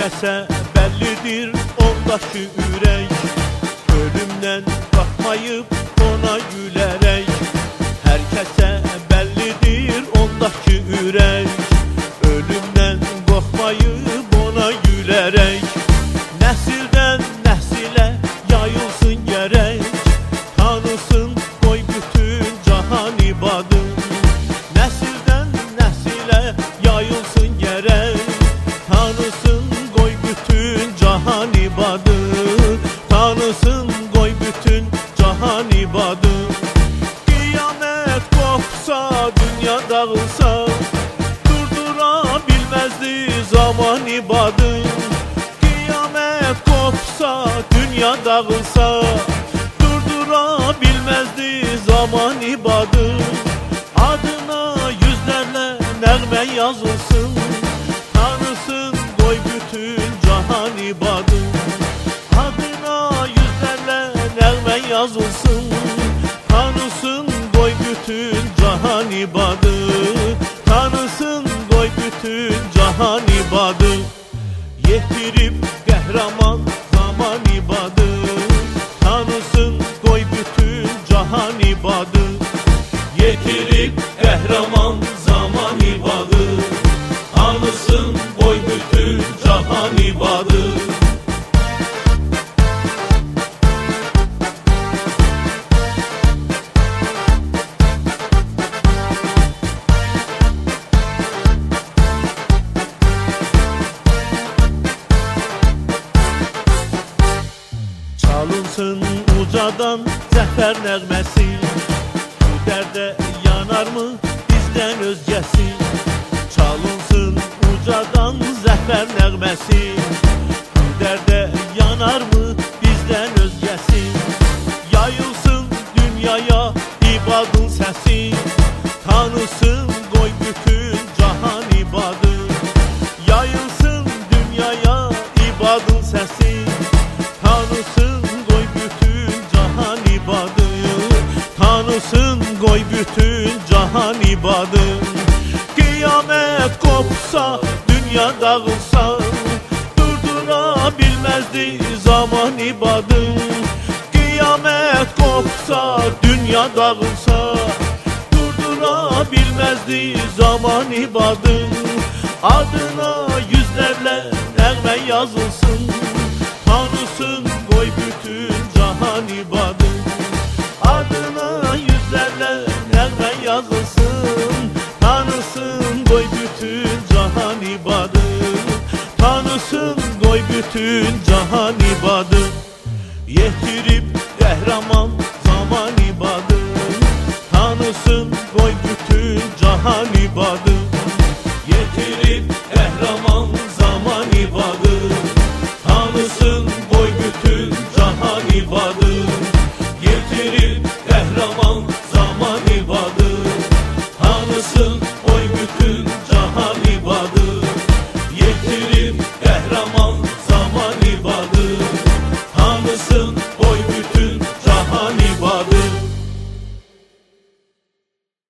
Herkese bellidir ondaki ürek, ölümden bakmayıp ona gülerek. Herkese bellidir ondaki ürek, ölümden korkmayıp ona gülerek. Nesilden nesile yayılsın gerek, tanısın koy bütün cahan ibadım. Nesilden nesile yayılsın gerek, tanısın koy bütün cahan ibadı. Tanısın koy bütün cahan ibadı. Kıyamet kopsa, dünya dağılsa, durdurabilmezdi zaman ibadı. Kıyamet kopsa, dünya dağılsa, durdurabilmezdi zaman ibadı. Adına yüzlerle nəğmə yazılsın, tanısın koy bütün cahan ibadı. Adına yüzlerle nəğmə yazılsın, tanısın koy bütün cahan ibadı. Tanısın koy bütün cahan ibadı. Yetirip qəhrəman zaman ibadı, tanısın koy bütün cahan ibadı. Yetirip qəhrəman zaman ibadı, tanısın koy bütün cahan ibadı. Çalınsın ucadan zəfər nəğməsi, bu dərdə yanarmı bizdən özgəsi? Çalınsın ucadan zəfər nəğməsi, bu dərdə yanarmı bizdən özgəsi? Yayılsın dünyaya ibadın səsi, tanısın qoy bütün cahan ibadı. Yayılsın dünyaya ibadın səsi, tanısın koy bütün cahan ibadı. Tanısın koy bütün cahan ibadı. Kıyamet kopsa, dünya dağılsa, durdurabilmezdi zaman ibadı. Kıyamet kopsa, dünya dağılsa, durdurabilmezdi zaman ibadı. Adına yüzlerle nəğmə yazılsın, tanısın koy bütün cahan ibadı. Adına yüzlerle nəğmə yazılsın, tanısın koy bütün cahan ibadı. Tanısın koy bütün cahan ibadı. Yetirip qəhrəman zaman ibadı, tanısın koy bütün cahan ibadı.